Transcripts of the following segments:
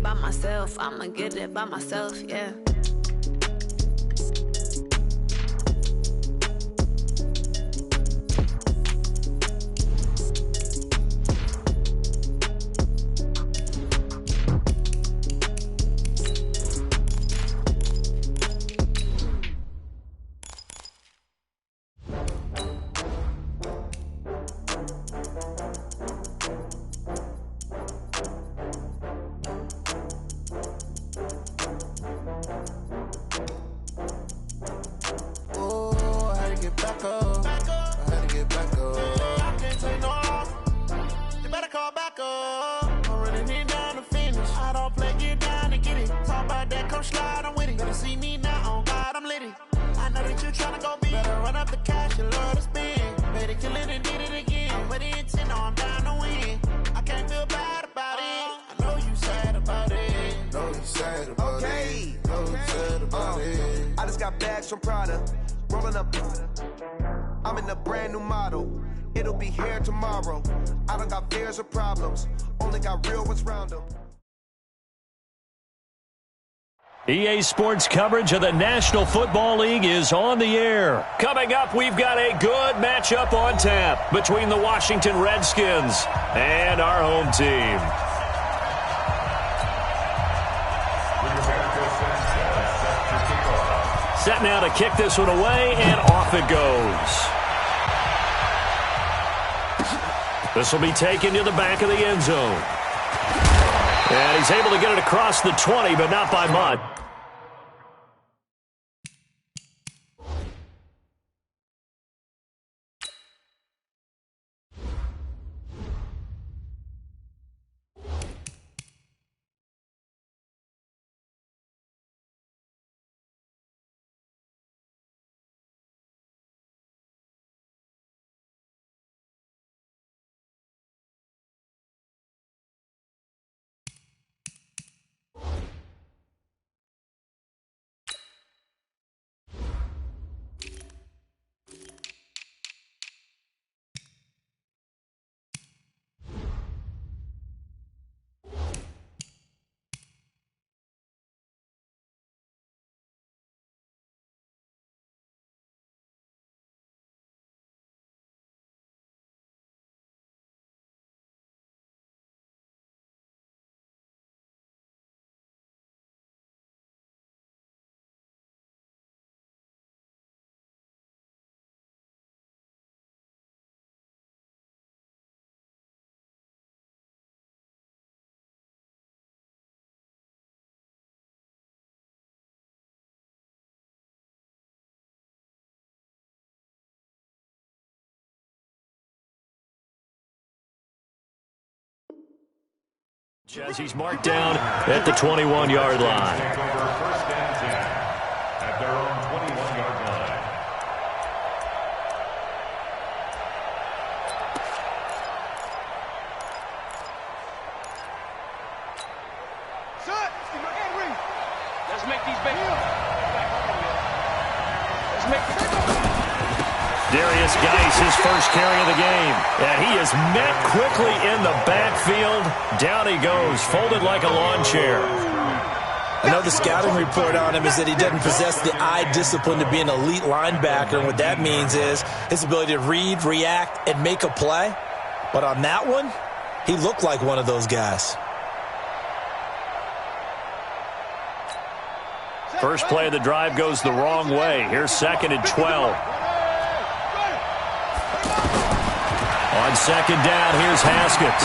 by myself. I'ma get it by myself, yeah. I just got bags from Prada, rolling up. I'm in a brand new model. It'll be here tomorrow. I don't got fears or problems, only got real ones round them. EA Sports coverage of the National Football League is on the air. Coming up, we've got a good matchup on tap between the Washington Redskins and our home team. Set now to kick this one away, and off it goes. This will be taken to the back of the end zone. And he's able to get it across the 20, but not by much. Jesse's marked down at the 21-yard line. First and 10 at their own 21-yard line. Let's make these big. Let's make these. Darius Geis, his first carry of the game. And he is met quickly in the backfield. Down he goes, folded like a lawn chair. I know the scouting report on him is that he doesn't possess the eye discipline to be an elite linebacker. And what that means is his ability to read, react, and make a play. But on that one, he looked like one of those guys. First play of the drive goes the wrong way. Here's 2nd and 12. On second down, here's Haskins.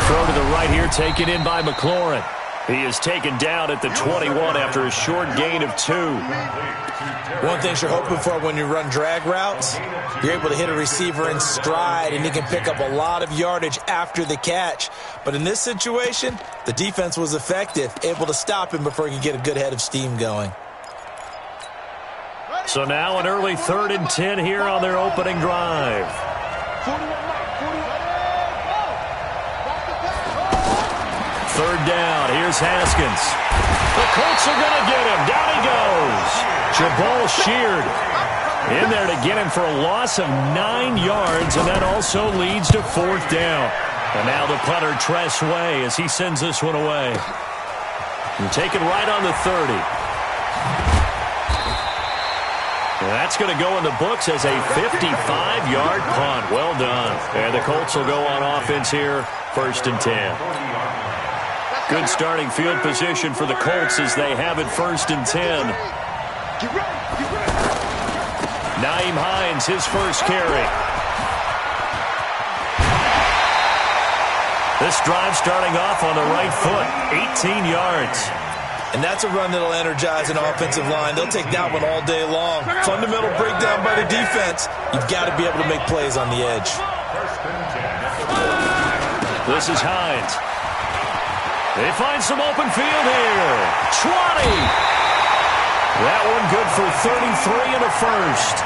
Throw to the right here, taken in by McLaurin. He is taken down at the 21 after a short gain of 2. One thing you're hoping for when you run drag routes, you're able to hit a receiver in stride, and he can pick up a lot of yardage after the catch. But in this situation, the defense was effective, able to stop him before he could get a good head of steam going. So now an early 3rd and 10 here on their opening drive. Third down, here's Haskins. The Colts are going to get him. Down he goes. Jabal Sheard in there to get him for a loss of 9 yards, and that also leads to 4th down. And now the punter, Tress Way, as he sends this one away. And taken right on the 30. And that's going to go in the books as a 55-yard punt. Well done. And the Colts will go on offense here, 1st and 10. Good starting field position for the Colts as they have it 1st and 10. Nyheim Hines, his first carry. This drive starting off on the right foot, 18 yards. And that's a run that'll energize an offensive line. They'll take that one all day long. Fundamental breakdown by the defense. You've got to be able to make plays on the edge. This is Hines. They find some open field here. 20. That one good for 33 and a first.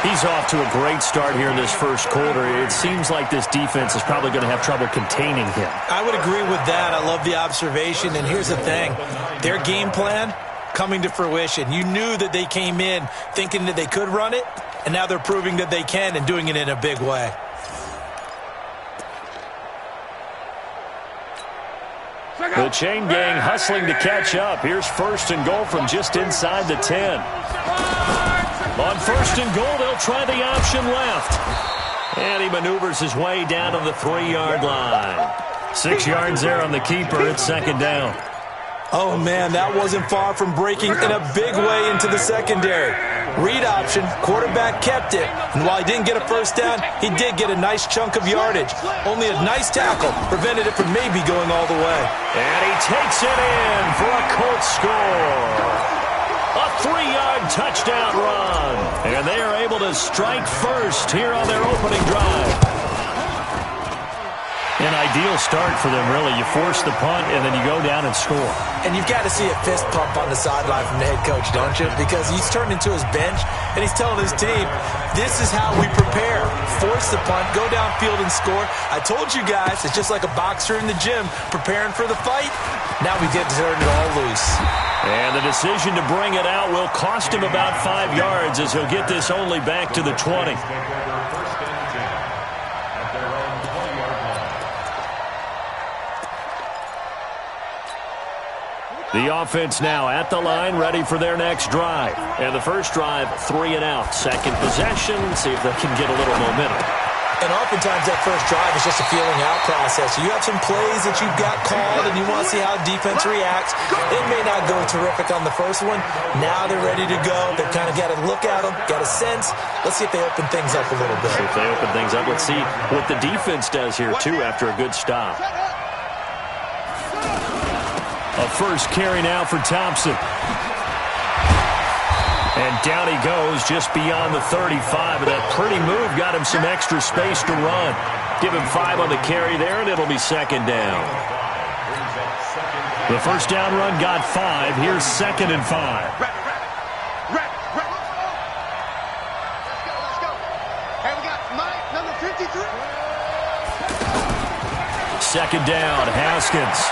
He's off to a great start here in this first quarter. It seems like this defense is probably going to have trouble containing him. I would agree with that. I love the observation. And here's the thing. Their game plan coming to fruition. You knew that they came in thinking that they could run it, and now they're proving that they can and doing it in a big way. The chain gang hustling to catch up. Here's 1st and goal from just inside the 10. On 1st and goal, they'll try the option left. And he maneuvers his way down to the 3-yard line. 6 yards there on the keeper. It's 2nd down. Oh, man, that wasn't far from breaking in a big way into the secondary. Read option, quarterback kept it. And while he didn't get a first down, he did get a nice chunk of yardage. Only a nice tackle prevented it from maybe going all the way. And he takes it in for a Colts score. A 3-yard touchdown run. And they are able to strike first here on their opening drive. An ideal start for them, really. You force the punt, and then you go down and score. And you've got to see a fist pump on the sideline from the head coach, don't you? Because he's turned into his bench, and he's telling his team, this is how we prepare. Force the punt, go downfield and score. I told you guys, it's just like a boxer in the gym preparing for the fight. Now we get to turn it all loose. And the decision to bring it out will cost him about 5 yards as he'll get this only back to the 20. The offense now at the line, ready for their next drive. And the first drive, 3 and out. Second possession, see if they can get a little momentum. And oftentimes that first drive is just a feeling out process. You have some plays that you've got called and you want to see how defense reacts. It may not go terrific on the first one. Now they're ready to go. They've kind of got to look at them, got a sense. Let's see if they open things up a little bit. See if they open things up. Let's see what the defense does here, too, after a good stop. A first carry now for Thompson. And down he goes just beyond the 35. And that pretty move got him some extra space to run. Give him 5 on the carry there, and it'll be 2nd down. The first down run got 5. Here's 2nd and 5. Let's go. Hey, we got Mike, number 53. 2nd down, Haskins.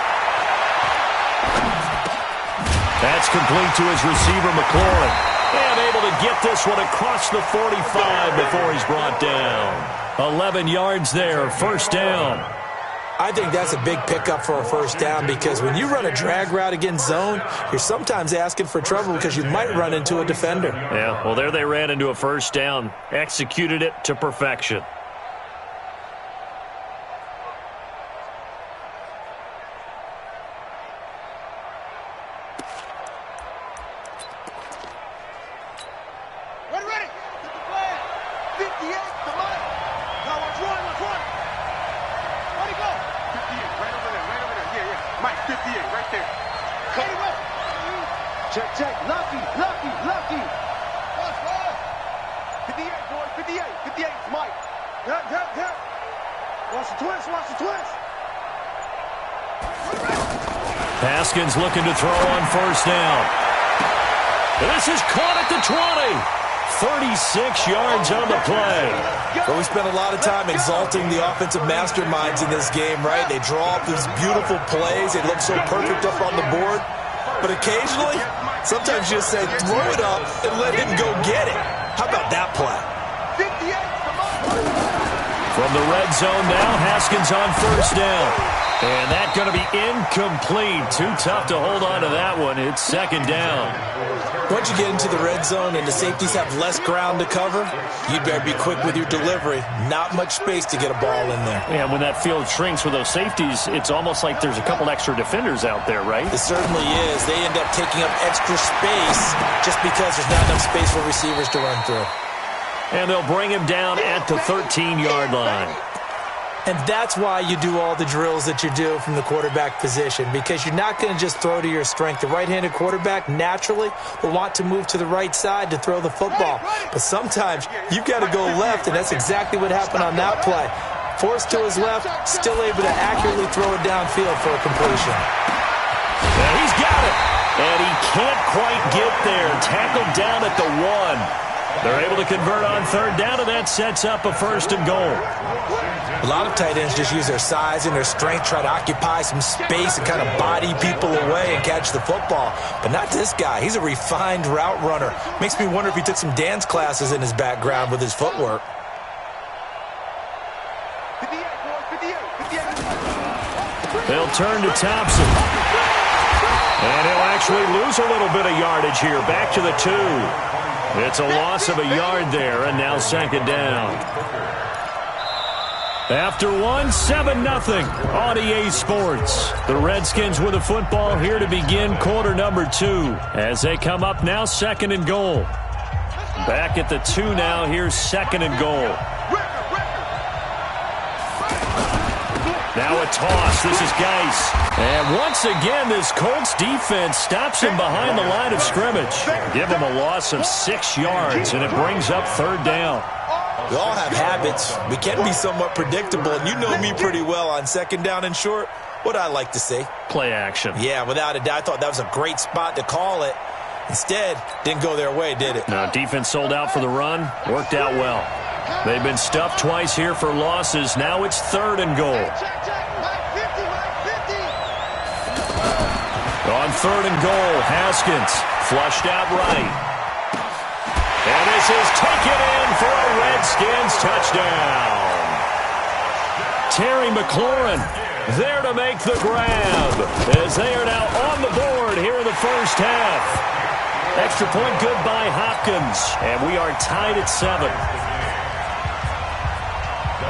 That's complete to his receiver, McLaurin. And able to get this one across the 45 before he's brought down. 11 yards there, 1st down. I think that's a big pickup for a first down because when you run a drag route against zone, you're sometimes asking for trouble because you might run into a defender. Yeah, well, there they ran into a first down. Executed it to perfection. Haskins looking to throw on first down. This is caught at the 20. 36 yards on the play. Well, we spent a lot of time exalting the offensive masterminds in this game, right? They draw up these beautiful plays. They look so perfect up on the board. But occasionally, sometimes you just say, throw it up and let him go get it. How about that play? From the red zone now, Haskins on first down. And that's going to be incomplete. Too tough to hold on to that one. It's second down. Once you get into the red zone and the safeties have less ground to cover, you'd better be quick with your delivery. Not much space to get a ball in there. And when that field shrinks with those safeties, it's almost like there's a couple extra defenders out there, right? It certainly is. They end up taking up extra space just because there's not enough space for receivers to run through. And they'll bring him down at the 13-yard line. And that's why you do all the drills that you do from the quarterback position, because you're not going to just throw to your strength. The right-handed quarterback naturally will want to move to the right side to throw the football. But sometimes you've got to go left, and that's exactly what happened on that play. Forced to his left, still able to accurately throw it downfield for a completion. Yeah, he's got it. And he can't quite get there. Tackled down at the 1. They're able to convert on third down, and that sets up a first and goal. A lot of tight ends just use their size and their strength, try to occupy some space and kind of body people away and catch the football. But not this guy. He's a refined route runner. Makes me wonder if he took some dance classes in his background with his footwork. They'll turn to Thompson. And he'll actually lose a little bit of yardage here. Back to the 2. It's a loss of a yard there, and now second down. After 1, 7-0 on EA Sports. The Redskins with the football here to begin quarter number 2. As they come up now, second and goal. Back at the 2 now, here's second and goal. Now a toss. This is Geis. And once again, this Colts defense stops him behind the line of scrimmage. Give him a loss of 6 yards, and it brings up third down. We all have habits. We can be somewhat predictable, and you know me pretty well on second down and short. What I like to say? Play action. Yeah, without a doubt. I thought that was a great spot to call it. Instead, didn't go their way, did it? No, defense sold out for the run. Worked out well. They've been stuffed twice here for losses. Now it's third and goal. On third and goal, Haskins flushed out right. And this is taken in for a Redskins touchdown. Terry McLaurin there to make the grab as they are now on the board here in the first half. Extra point good by Hopkins, and we are tied at 7.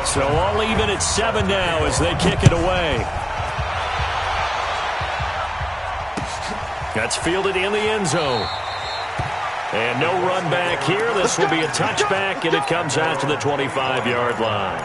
So all even at 7 now as they kick it away. That's fielded in the end zone. And no run back here. This will be a touchback, and it comes out to the 25-yard line.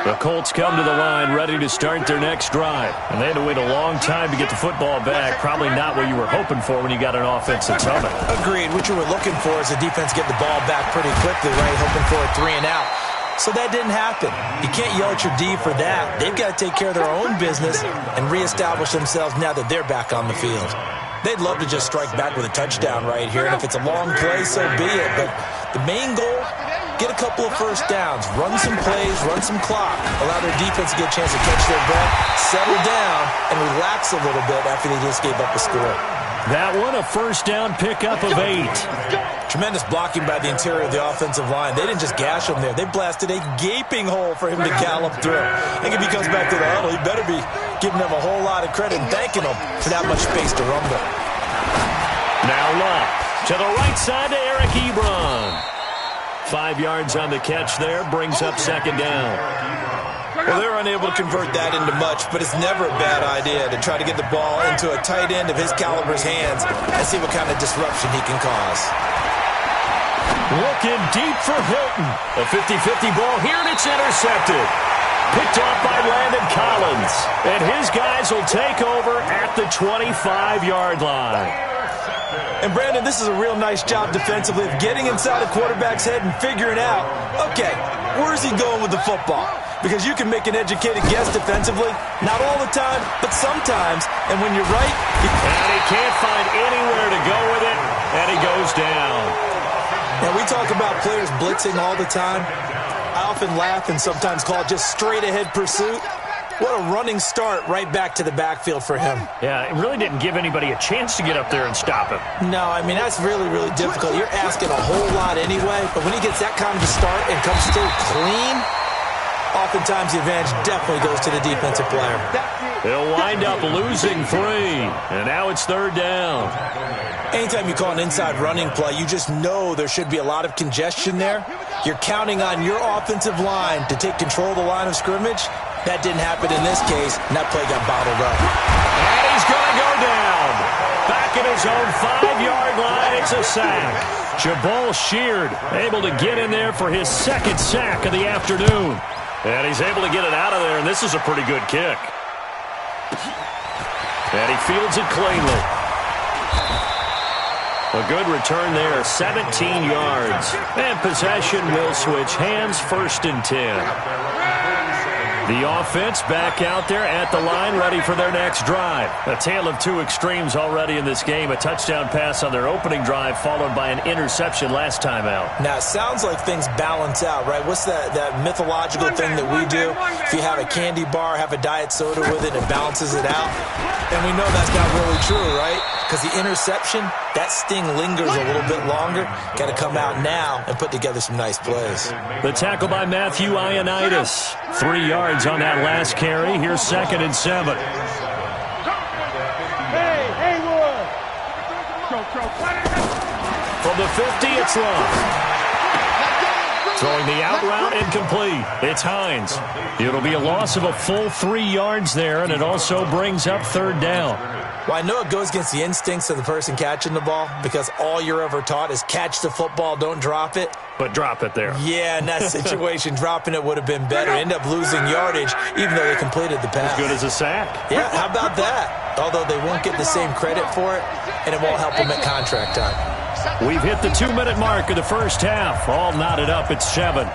The Colts come to the line ready to start their next drive. And they had to wait a long time to get the football back. Probably not what you were hoping for when you got an offense that's humming. Agreed. What you were looking for is the defense get the ball back pretty quickly, right? Hoping for a 3 and out. So that didn't happen. You can't yell at your D for that. They've got to take care of their own business and reestablish themselves now that they're back on the field. They'd love to just strike back with a touchdown right here, and if it's a long play, so be it. But the main goal, get a couple of first downs, run some plays, run some clock, allow their defense to get a chance to catch their breath, settle down, and relax a little bit after they just gave up a score. That one, a first down pickup of 8. Tremendous blocking by the interior of the offensive line. They didn't just gash him there. They blasted a gaping hole for him to gallop through. I think if he comes back to the huddle, he better be giving them a whole lot of credit and thanking them for that much space to rumble. Now Luck to the right side to Eric Ebron. 5 yards on the catch there, brings up second down. Well, they're unable to convert that into much, but it's never a bad idea to try to get the ball into a tight end of his caliber's hands and see what kind of disruption he can cause. Looking deep for Hilton. A 50-50 ball here, and it's intercepted. Picked off by Landon Collins. And his guys will take over at the 25-yard line. And, Brandon, this is a real nice job defensively of getting inside a quarterback's head and figuring out, okay, where's he going with the football? Because you can make an educated guess defensively. Not all the time, but sometimes. And when you're right... And he can't find anywhere to go with it, and he goes down. And we talk about players blitzing all the time. I often laugh and sometimes call it just straight-ahead pursuit. What a running start right back to the backfield for him. Yeah, it really didn't give anybody a chance to get up there and stop him. No, I mean, that's really, really difficult. You're asking a whole lot anyway, but when he gets that kind of a start and comes through clean... oftentimes the advantage definitely goes to the defensive player. They'll wind up losing 3, and now it's 3rd down. Anytime you call an inside running play, you just know there should be a lot of congestion there. You're counting on your offensive line to take control of the line of scrimmage. That didn't happen in this case, and that play got bottled up. And he's going to go down. Back at his own 5-yard line, it's a sack. Jabal Sheard able to get in there for his 2nd sack of the afternoon. And he's able to get it out of there, and this is a pretty good kick. And he fields it cleanly. A good return there, 17 yards. And possession will switch hands, 1st and 10. The offense back out there at the line, ready for their next drive. A tale of 2 extremes already in this game. A touchdown pass on their opening drive, followed by an interception last time out. Now, it sounds like things balance out, right? What's that mythological thing that we do? If you have a candy bar, have a diet soda with it, it balances it out. And we know that's not really true, right? Because the interception, that sting lingers a little bit longer. Got to come out now and put together some nice plays. The tackle by Matthew Ioannidis. 3 yards on that last carry. Here's 2nd and 7. From the 50, it's Love. Throwing the out route incomplete. It's Hines. It'll be a loss of a full 3 yards there, and it also brings up 3rd down. Well, I know it goes against the instincts of the person catching the ball because all you're ever taught is catch the football, don't drop it. But drop it there. Yeah, in that situation, dropping it would have been better. End up losing yardage, even though they completed the pass. As good as a sack. Yeah, how about that? Although they won't get the same credit for it, and it won't help them at contract time. We've hit the 2-minute mark of the first half. All knotted up at 7.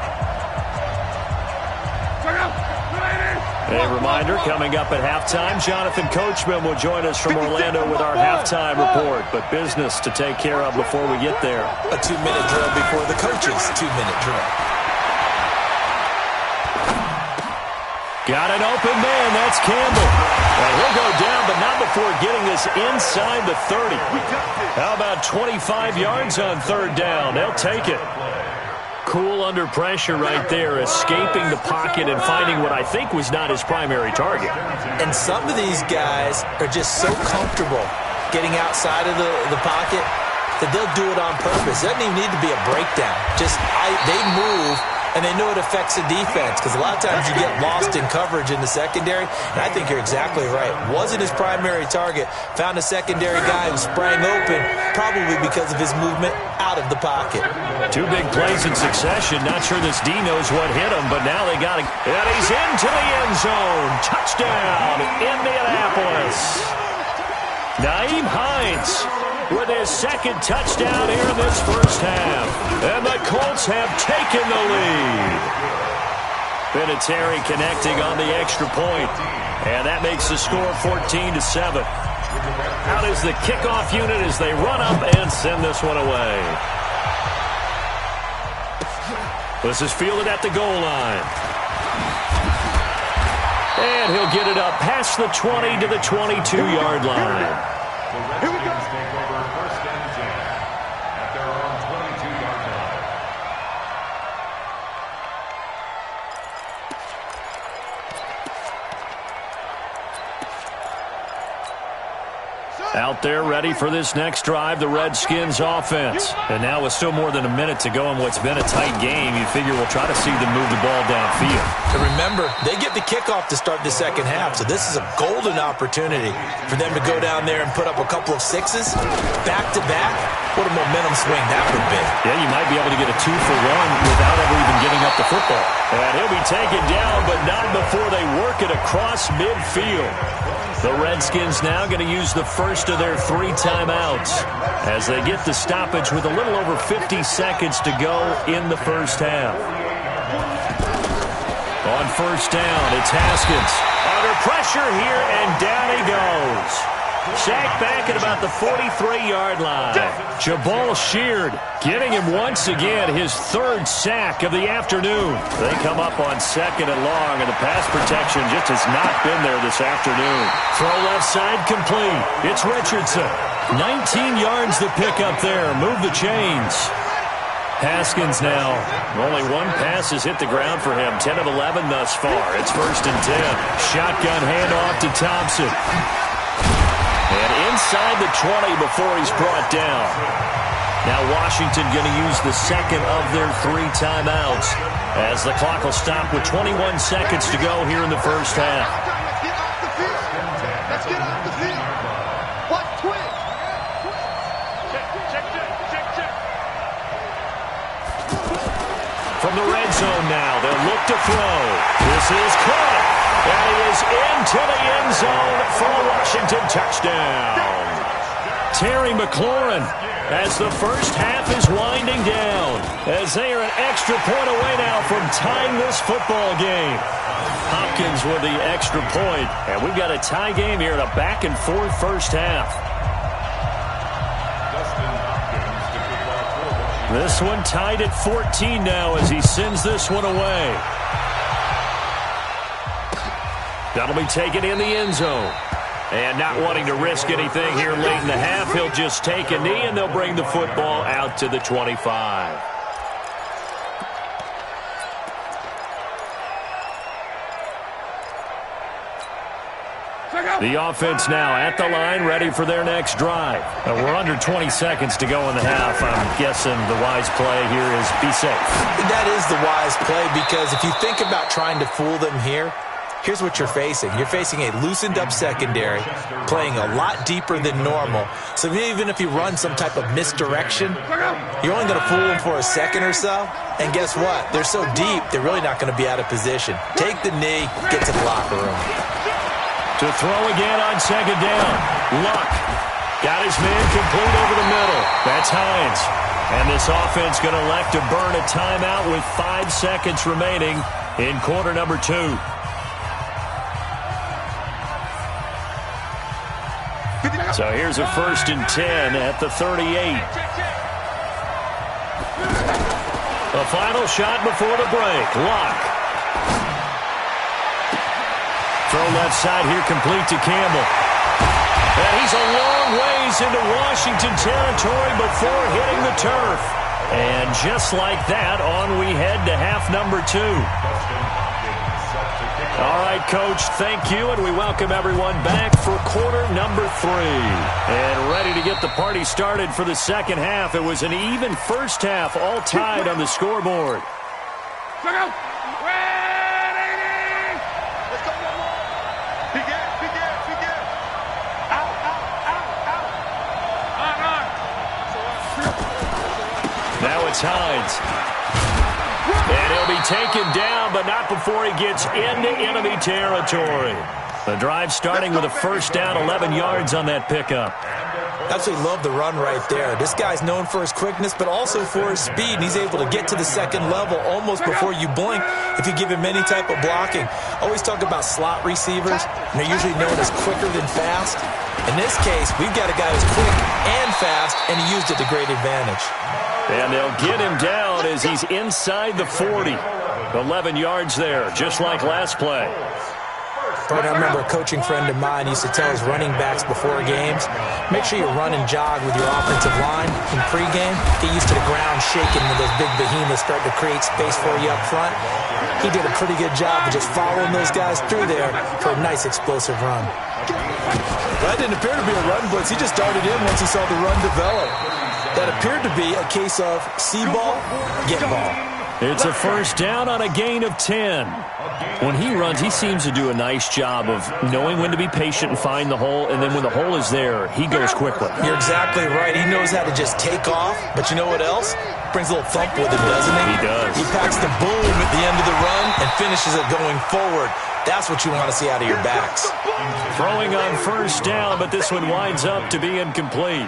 A reminder, coming up at halftime, Jonathan Coachman will join us from Orlando with our halftime report. But business to take care of before we get there. A 2-minute drill before the coach's 2-minute drill. Got an open man. That's Campbell. And he'll go down, but not before getting this inside the 30. How about 25 yards on 3rd down? They'll take it. Cool under pressure right there, escaping the pocket and finding what I think was not his primary target. And some of these guys are just so comfortable getting outside of the pocket that they'll do it on purpose. It doesn't even need to be a breakdown. Just they move, and they know it affects the defense because a lot of times you get lost in coverage in the secondary, and I think you're exactly right. Wasn't his primary target. Found a secondary guy who sprang open, probably because of his movement out of the pocket. 2 big plays in succession. Not sure this D knows what hit him, but now they got it. And he's into the end zone. Touchdown, Indianapolis. Nyheim Hines with his 2nd touchdown here in this first half. And the Colts have taken the lead. Vinatieri connecting on the extra point. And that makes the score 14-7. Out is the kickoff unit as they run up and send this one away. This is fielded at the goal line. And he'll get it up past the 20 to the 22-yard line. Here we go. Take over 1st and 10 at their own 22-yard line. Out there ready for this next drive, the Redskins offense. And now with still more than a minute to go in what's been a tight game, you figure we'll try to see them move the ball downfield. And remember, they get the kickoff to start the second half, so this is a golden opportunity for them to go down there and put up a couple of 6s back-to-back. What a momentum swing that would be. Yeah, you might be able to get a 2-for-1 without ever even giving up the football. And he'll be taken down, but not before they work it across midfield. The Redskins now going to use the first of their 3 timeouts as they get the stoppage with a little over 50 seconds to go in the first half. On 1st down, it's Haskins. Under pressure here, and down he goes. Sacked back at about the 43-yard line. Jabal Sheard getting him once again his 3rd sack of the afternoon. They come up on 2nd and long, and the pass protection just has not been there this afternoon. Throw left side complete. It's Richardson. 19 yards to pick up there. Move the chains. Haskins now. Only one pass has hit the ground for him. 10 of 11 thus far. It's 1st and 10. Shotgun handoff to Thompson. And inside the 20 before he's brought down. Now Washington going to use the second of their 3 timeouts as the clock will stop with 21 seconds to go here in the first half. Let's get off the field. Let's get off the field. What? Twitch. Check. From the red zone now, they'll look to throw. This is caught. And he is into the end zone for a Washington touchdown. Terry McLaurin as the first half is winding down, as they are an extra point away now from tying this football game. Hopkins with the extra point, and we've got a tie game here in a back-and-forth first half. This one tied at 14 now as he sends this one away. That'll be taken in the end zone. And not wanting to risk anything here late in the half, he'll just take a knee and they'll bring the football out to the 25. The offense now at the line, ready for their next drive. We're under 20 seconds to go in the half. I'm guessing the wise play here is be safe. That is the wise play, because if you think about trying to fool them here, here's what you're facing. You're facing a loosened-up secondary, playing a lot deeper than normal. So even if you run some type of misdirection, you're only going to fool them for a second or so. And guess what? They're so deep, they're really not going to be out of position. Take the knee, get to the locker room. To throw again on second down. Luck got his man complete over the middle. That's Hines. And this offense going to elect to burn a timeout with 5 seconds remaining in quarter number 2. So here's a 1st and 10 at the 38. The final shot before the break. Luck. Throw left side here, complete to Campbell. And he's a long ways into Washington territory before hitting the turf. And just like that, on we head to half number 2. All right, Coach, thank you, and we welcome everyone back for quarter number 3. And ready to get the party started for the second half. It was an even first half, all tied on the scoreboard. Let's go. Now it's Hines. And he'll be taken down, but not before he gets into enemy territory. The drive starting with a first down, 11 yards on that pickup. Absolutely love the run right there. This guy's known for his quickness, but also for his speed, and he's able to get to the second level almost before you blink if you give him any type of blocking. Always talk about slot receivers, and they're usually known as quicker than fast. In this case, we've got a guy who's quick and fast, and he used it to great advantage. And they'll get him down as he's inside the 40. 11 yards there, just like last play. Bert, I remember a coaching friend of mine used to tell his running backs before games, make sure you run and jog with your offensive line in pregame. Get used to the ground shaking when those big behemoths start to create space for you up front. He did a pretty good job of just following those guys through there for a nice explosive run. That didn't appear to be a run blitz. He just darted in once he saw the run develop. That appeared to be a case of see ball, get ball. It's a first down on a gain of 10. When he runs, he seems to do a nice job of knowing when to be patient and find the hole, and then when the hole is there, he goes quickly. You're exactly right. He knows how to just take off, but you know what else? Brings a little thump with him, doesn't he? He does. He packs the boom at the end of the run and finishes it going forward. That's what you want to see out of your backs. Throwing on first down, but this one winds up to be incomplete.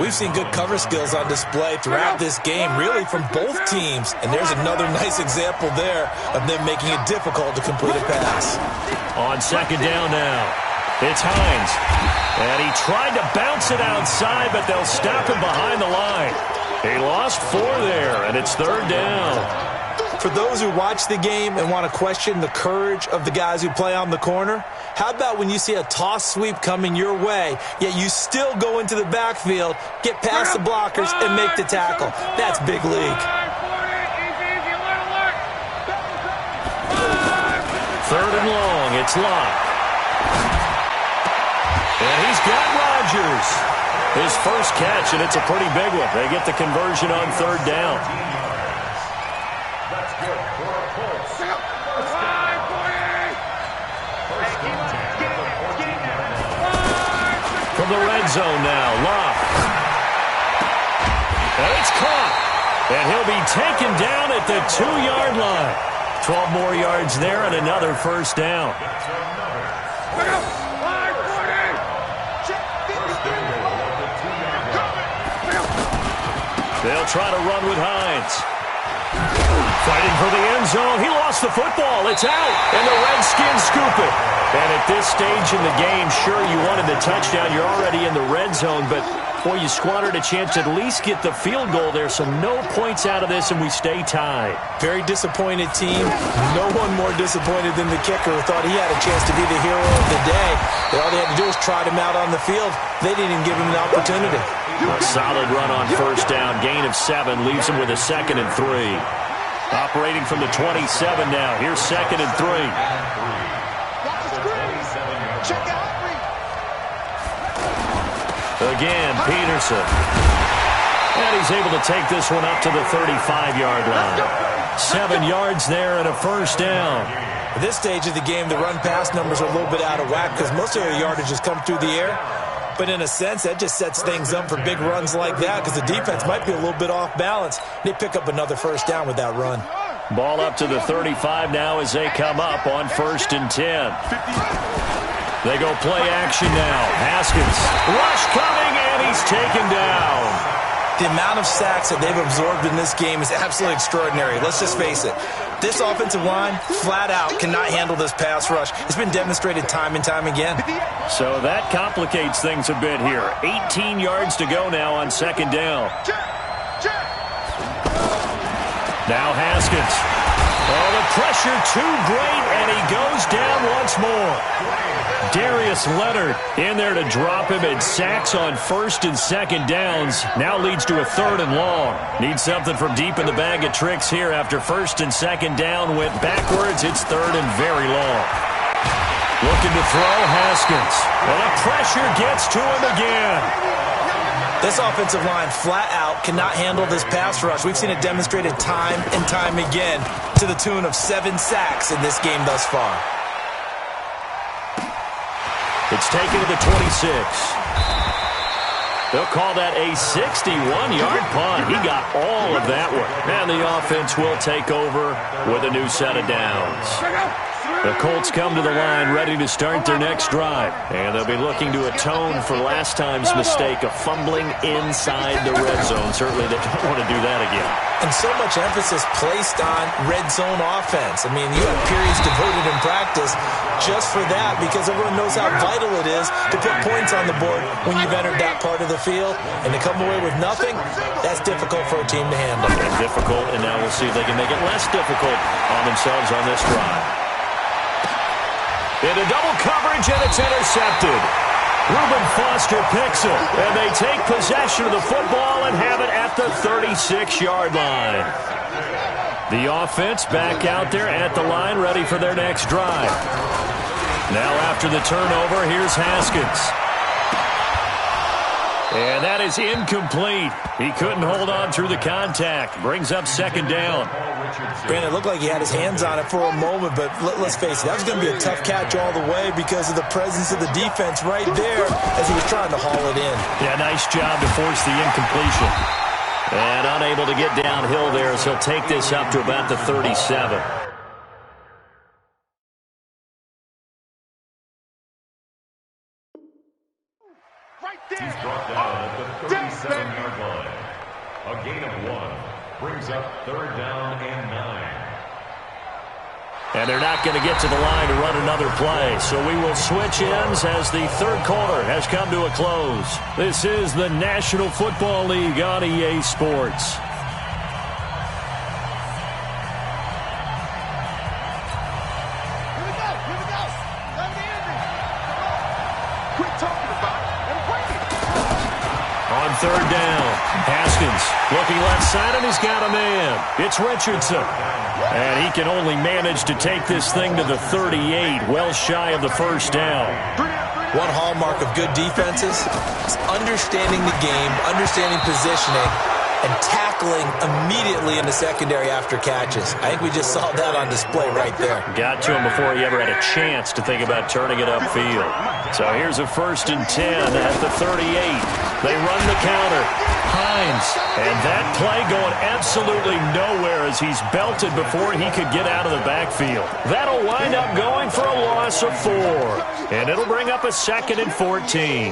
We've seen good cover skills on display throughout this game, really from both teams. And there's another nice example there of them making it difficult to complete a pass. On second down now, it's Hines. And he tried to bounce it outside, but they'll stop him behind the line. He lost 4 there, and it's third down. For those who watch the game and want to question the courage of the guys who play on the corner, how about when you see a toss sweep coming your way, yet you still go into the backfield, get past the blockers, and make the tackle? That's big league. Third and long. It's Locke. And he's got Rodgers. His first catch, and it's a pretty big one. They get the conversion on third down. That's good for a Colts. From the red zone now, Locke. And it's caught. And he'll be taken down at the 2-yard line. 12 more yards there and another first down. They'll try to run with Hines. Fighting for the end zone. He lost the football. It's out. And the Redskins scoop it. And at this stage in the game, sure, you wanted the touchdown. You're already in the red zone. But, boy, you squandered a chance to at least get the field goal there. So no points out of this, and we stay tied. Very disappointed team. No one more disappointed than the kicker who thought he had a chance to be the hero of the day. All they had to do was trot him out on the field. They didn't even give him an opportunity. A solid run on first down. Gain of 7 leaves him with a 2nd and 3. Operating from the 27 now. Here's 2nd and 3. Again, Peterson. And he's able to take this one up to the 35-yard line. 7 yards there and a first down. At this stage of the game, the run-pass numbers are a little bit out of whack because most of their yardage has come through the air. But in a sense, that just sets things up for big runs like that because the defense might be a little bit off balance. They pick up another first down with that run. Ball up to the 35 now as they come up on 1st and 10. They go play action now. Haskins. Rush coming, and he's taken down. The amount of sacks that they've absorbed in this game is absolutely extraordinary. Let's just face it. This offensive line, flat out, cannot handle this pass rush. It's been demonstrated time and time again. So that complicates things a bit here. 18 yards to go now on 2nd down. Now Haskins. Oh, the pressure too great, and he goes down once more. Darius Leonard in there to drop him, and sacks on 1st and 2nd downs. Now leads to a 3rd and long. Needs something from deep in the bag of tricks here after 1st and 2nd down went backwards. It's 3rd and very long. Looking to throw, Haskins. Well, the pressure gets to him again. This offensive line flat out cannot handle this pass rush. We've seen it demonstrated time and time again to the tune of 7 sacks in this game thus far. It's taken to the 26. They'll call that a 61-yard punt. He got all of that one. And the offense will take over with a new set of downs. The Colts come to the line ready to start their next drive. And they'll be looking to atone for last time's mistake of fumbling inside the red zone. Certainly they don't want to do that again. And so much emphasis placed on red zone offense. I mean, you have periods devoted in practice just for that because everyone knows how vital it is to put points on the board when you've entered that part of the field. And to come away with nothing, that's difficult for a team to handle. And difficult, and now we'll see if they can make it less difficult on themselves on this drive. Into double coverage, and it's intercepted. Reuben Foster picks it, and they take possession of the football and have it at the 36-yard line. The offense back out there at the line, ready for their next drive. Now after the turnover, here's Haskins. And that is incomplete. He couldn't hold on through the contact. Brings up 2nd down. Brandon, it looked like he had his hands on it for a moment, but let's face it, that was going to be a tough catch all the way because of the presence of the defense right there as he was trying to haul it in. Yeah, nice job to force the incompletion. And unable to get downhill there as he'll take this up to about the 37. He's brought down at the 37-yard line. A gain of 1 brings up 3rd down and 9. And they're not going to get to the line to run another play. So we will switch ends as the 3rd quarter has come to a close. This is the National Football League on EA Sports. Here we go. Let me in there. Quit talking about it and bring it. On 3rd down. Haskins looking left side, and he's got a man. It's Richardson. And he can only manage to take this thing to the 38, well shy of the first down. One hallmark of good defenses is understanding the game, understanding positioning, and tackling immediately in the secondary after catches. I think we just saw that on display right there. Got to him before he ever had a chance to think about turning it upfield. So here's a 1st and 10 at the 38. They run the counter. Hines. And that play going absolutely nowhere as he's belted before he could get out of the backfield. That'll wind up going for a loss of 4. And it'll bring up a 2nd and 14.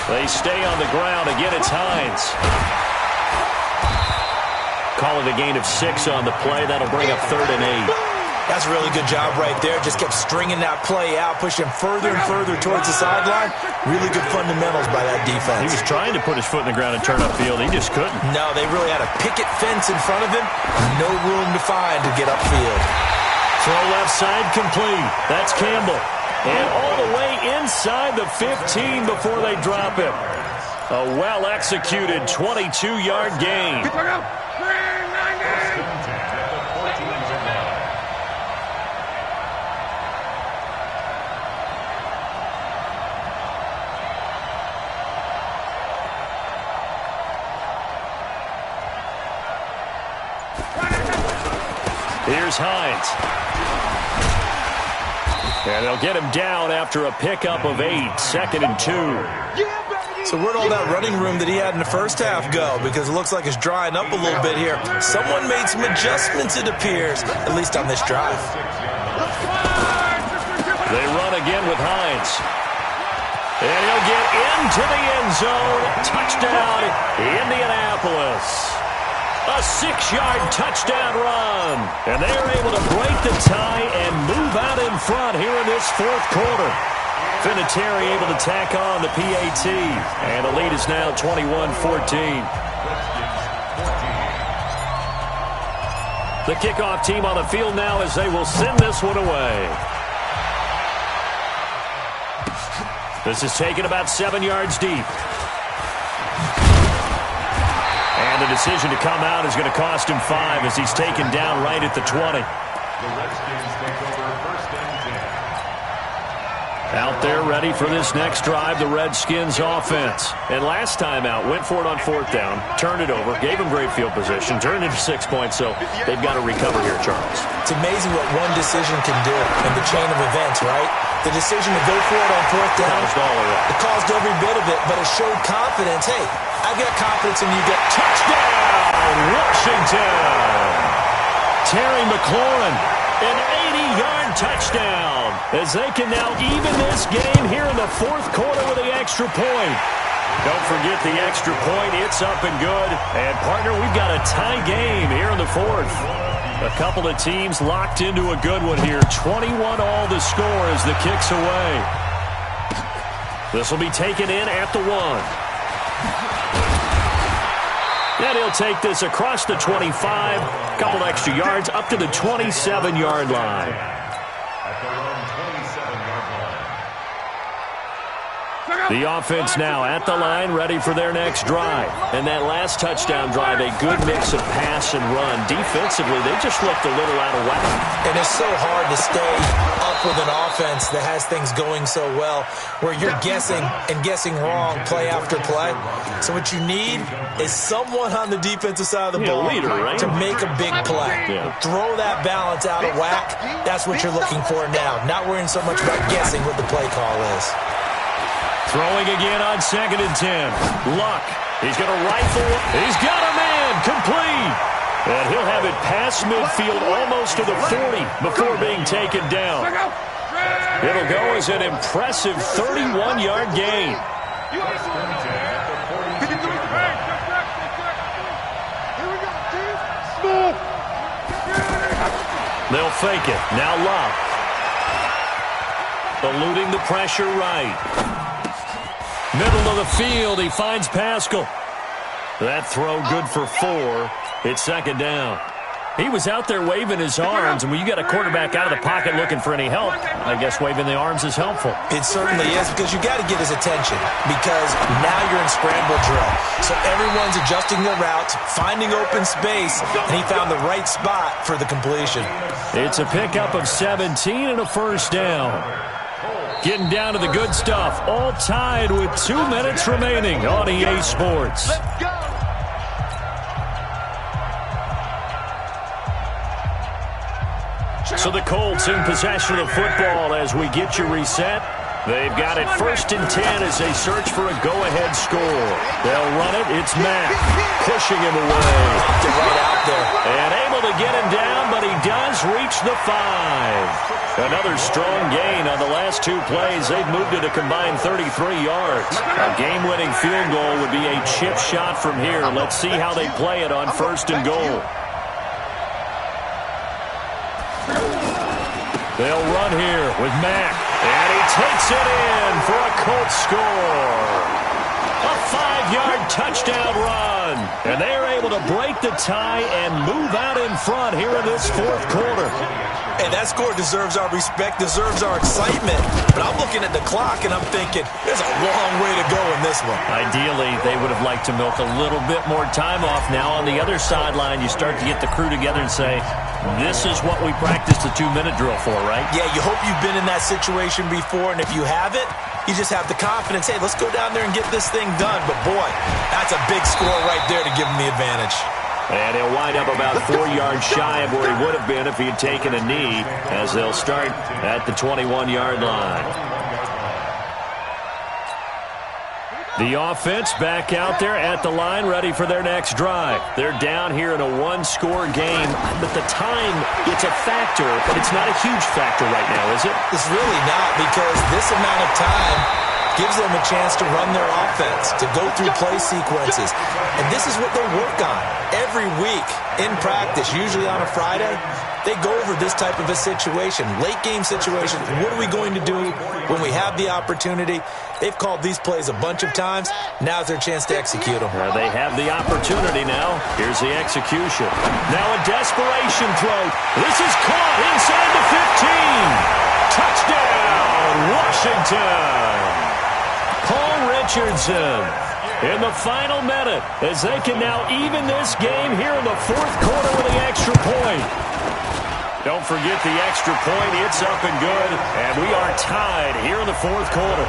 They stay on the ground. Again, it's Hines. Call it a gain of 6 on the play. That'll bring up 3rd and 8. That's a really good job right there. Just kept stringing that play out, pushing further and further towards the sideline. Really good fundamentals by that defense. He was trying to put his foot in the ground and turn upfield. He just couldn't. No, they really had a picket fence in front of him. No room to find to get upfield. Throw left side complete. That's Campbell. And all the way inside the 15 before they drop him. A well-executed 22-yard gain. Here's Hines. And they'll get him down after a pickup of 8, 2nd and 2. So where'd all that running room that he had in the first half go? Because it looks like it's drying up a little bit here. Someone made some adjustments, it appears, at least on this drive. They run again with Hines. And he'll get into the end zone. Touchdown, Indianapolis. A 6-yard touchdown run. And they are able to break the tie and move out in front here in this 4th quarter. Vinatieri able to tack on the PAT. And the lead is now 21-14. The kickoff team on the field now as they will send this one away. This is taken about 7 yards deep. And the decision to come out is going to cost him 5 as he's taken down right at the 20. The Redskins take over 1st and 10. Out there ready for this next drive, the Redskins offense. And last time out, went for it on 4th down, turned it over, gave him great field position, turned it into 6 points, so they've got to recover here, Charles. It's amazing what one decision can do in the chain of events, right? The decision to go for it on 4th down, it caused every bit of it, but it showed confidence. Hey, I've got confidence in you. Touchdown, Washington! Terry McLaurin, an 80-yard touchdown, as they can now even this game here in the 4th quarter with the extra point. Don't forget the extra point. It's up and good. And, partner, we've got a tie game here in the 4th. A couple of teams locked into a good one here. 21-all the score as the kick's away. This will be taken in at the 1. And he'll take this across the 25, couple extra yards, up to the 27-yard line. At their own 27-yard line. The offense now at the line, ready for their next drive. And that last touchdown drive, a good mix of pass and run. Defensively, they just looked a little out of whack. And it's so hard to stay up with an offense that has things going so well, where you're guessing and guessing wrong play after play. So what you need is someone on the defensive side of the ball leader, right? to make a big play. Yeah. Throw that balance out of whack. That's what you're looking for now. Not worrying so much about guessing what the play call is. Throwing again on 2nd and 10. Luck. He's going to rifle. He's got a man. Complete. And he'll have it past midfield almost to the 40 before being taken down. It'll go as an impressive 31-yard gain. They'll fake it. Now Luck. Eluding the pressure right. Middle of the field, he finds Pascal. That throw good for 4. It's 2nd down. He was out there waving his arms, and when you got a quarterback out of the pocket looking for any help, I guess waving the arms is helpful. It certainly is, because you got to get his attention, because now you're in scramble drill. So everyone's adjusting their routes, finding open space, and he found the right spot for the completion. It's a pickup of 17 and a first down. Getting down to the good stuff, all tied with 2 minutes remaining on EA Sports. Let's go. So the Colts in possession of the football as we get you reset. They've got it 1st and 10 as they search for a go-ahead score. They'll run it. It's Mack pushing him away. Popped it right out there. And able to get him down, but he does reach the 5. Another strong gain on the last 2 plays. They've moved it a combined 33 yards. A game-winning field goal would be a chip shot from here. Let's see how they play it on 1st and goal. They'll run here with Mack. And he takes it in for a Colts score. A 5-yard touchdown run. And they are able to break the tie and move out in front here in this 4th quarter. Hey, that score deserves our respect, deserves our excitement. But I'm looking at the clock, and I'm thinking, there's a long way to go in this one. Ideally, they would have liked to milk a little bit more time off. Now on the other sideline, you start to get the crew together and say, this is what we practiced the 2-minute drill for, right? Yeah, you hope you've been in that situation before, and if you haven't, you just have the confidence, hey, let's go down there and get this thing done. But, boy, that's a big score right there to give them the advantage. And he'll wind up about 4 yards shy of where he would have been if he had taken a knee, as they'll start at the 21-yard line. The offense back out there at the line, ready for their next drive. They're down here in a 1-score game, but the time, it's a factor, but it's not a huge factor right now, is it? It's really not, because this amount of time gives them a chance to run their offense, to go through play sequences. And this is what they work on every week in practice, usually on a Friday. They go over this type of a situation, late game situation. What are we going to do when we have the opportunity? They've called these plays a bunch of times. Now's their chance to execute them. They have the opportunity now. Here's the execution. Now a desperation throw. This is caught inside the 15. Touchdown, Washington. Paul Richardson in the final minute as they can now even this game here in the 4th quarter with the extra point. Don't forget the extra point. It's up and good, and we are tied here in the 4th quarter.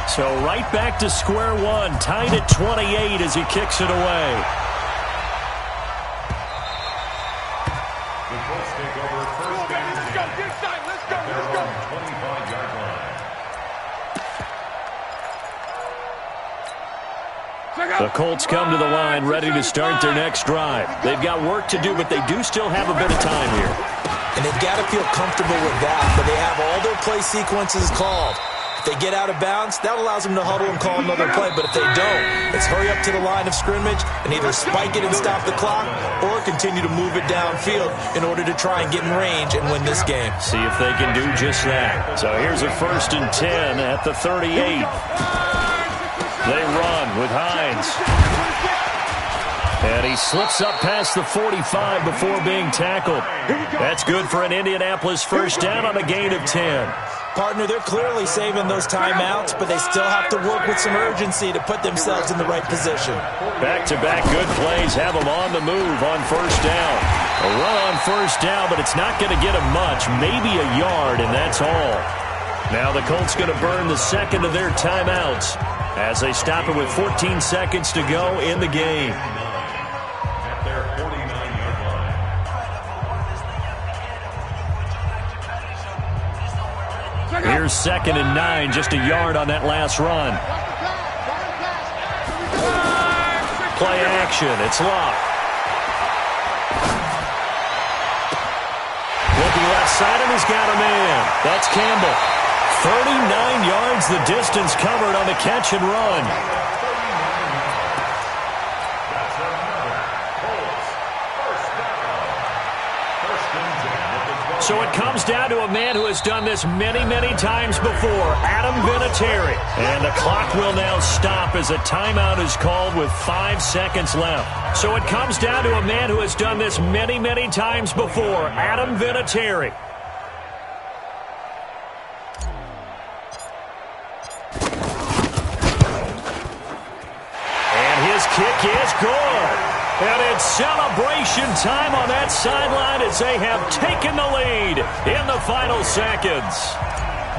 So right back to square one, tied at 28 as he kicks it away. The Colts take over 1st and 10. Let's go. They're on the 25-yard line. The Colts come to the line ready to start their next drive. They've got work to do, but they do still have a bit of time here. And they've got to feel comfortable with that, but they have all their play sequences called. If they get out of bounds, that allows them to huddle and call another play. But if they don't, it's hurry up to the line of scrimmage and either spike it and stop the clock or continue to move it downfield in order to try and get in range and win this game. See if they can do just that. So here's a 1st and 10 at the 38. They run with Hines. And he slips up past the 45 before being tackled. That's good for an Indianapolis first down on a gain of 10. Partner, they're clearly saving those timeouts, but they still have to work with some urgency to put themselves in the right position. Back-to-back good plays have them on the move on 1st down. A run on 1st down, but it's not going to get them much, maybe a yard, and that's all. Now the Colts going to burn the 2nd of their timeouts as they stop it with 14 seconds to go in the game. At their 49-yard line. Here's 2nd and 9, just a yard on that last run. Play action, it's Locke. Looking left side, and he's got a man. That's Campbell. 39 yards the distance covered on the catch and run. So it comes down to a man who has done this many, many times before, Adam Vinatieri. And the clock will now stop as a timeout is called with 5 seconds left. So it comes down to a man who has done this many, many times before, Adam Vinatieri. And his kick is good. And it's celebration time on that sideline as they have taken the lead in the final seconds.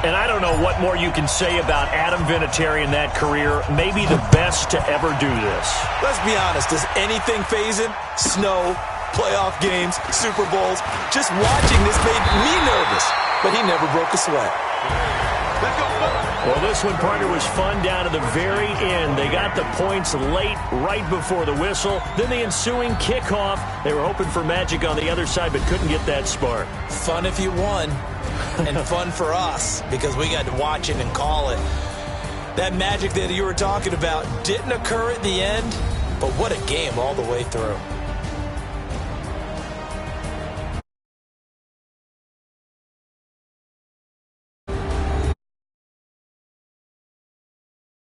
And I don't know what more you can say about Adam Vinatieri in that career. Maybe the best to ever do this. Let's be honest. Does anything faze him? Snow, playoff games, Super Bowls. Just watching this made me nervous. But he never broke a sweat. Well, this one, partner, was fun down to the very end. They got the points late, right before the whistle. Then the ensuing kickoff. They were hoping for magic on the other side, but couldn't get that spark. Fun if you won, and fun for us because we got to watch it and call it. That magic that you were talking about didn't occur at the end, but what a game all the way through.